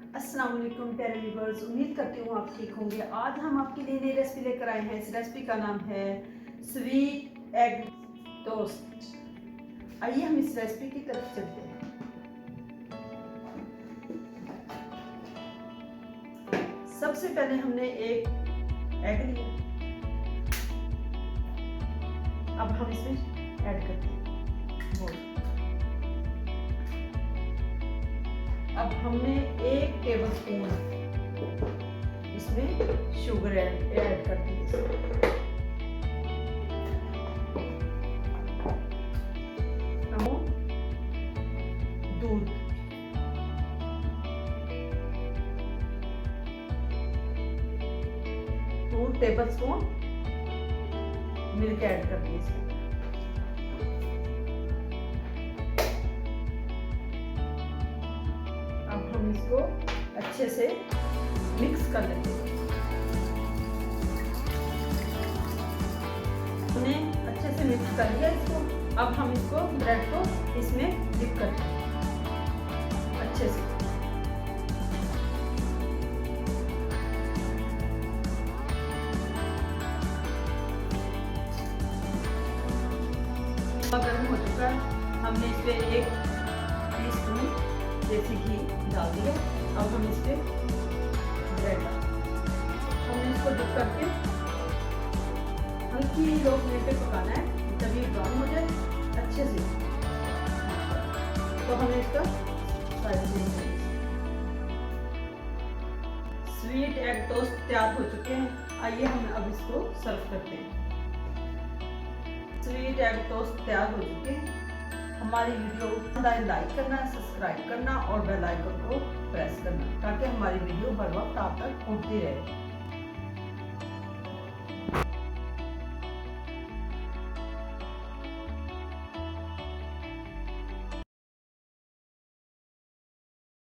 अस्सलाम वालेकुम प्यारे व्यूअर्स, उम्मीद करती हूँ आप ठीक होंगे। आज हम आपके लिए नई रेसिपी लेकर आए हैं। इस रेसिपी का नाम है स्वीट एग टोस्ट। आइए हम इस रेसिपी की तरफ चलते हैं। सबसे पहले हमने एक एग लिया, अब हम इसमें ऐड करते हैं। अब हमने 1 टेबलस्पून इसमें शुगर ऐड कर दी। दूध 2 टेबलस्पून मिल्क ऐड कर दी इसमें। अब हम इसको अच्छे से मिक्स कर लेंगे। हमने अच्छे से मिक्स कर लिया इसको। अब हम इसको ब्रेड को इसमें डिप करते हैं अच्छे से। गर्म हो चुका है, हमने इस पे 1 टीस्पून देसी घी डाल दिया। अब हम इस पे ब्रेड हमने इसको डिप करके हल्की लो फ्लेम पे पकाना है जब ये ब्राउन हो जाए अच्छे से। तो हमें इसका स्वीट एग टोस्ट तैयार हो चुके हैं। आइए हम अब इसको सर्व करते हैं। स्वीट एग टोस्ट तैयार हो चुके हैं। हमारी वीडियो लाइक करना, सब्सक्राइब करना और बेल आइकन को प्रेस करना ताकि हमारी वीडियो हर वक्त आप तक पहुंचती रहे।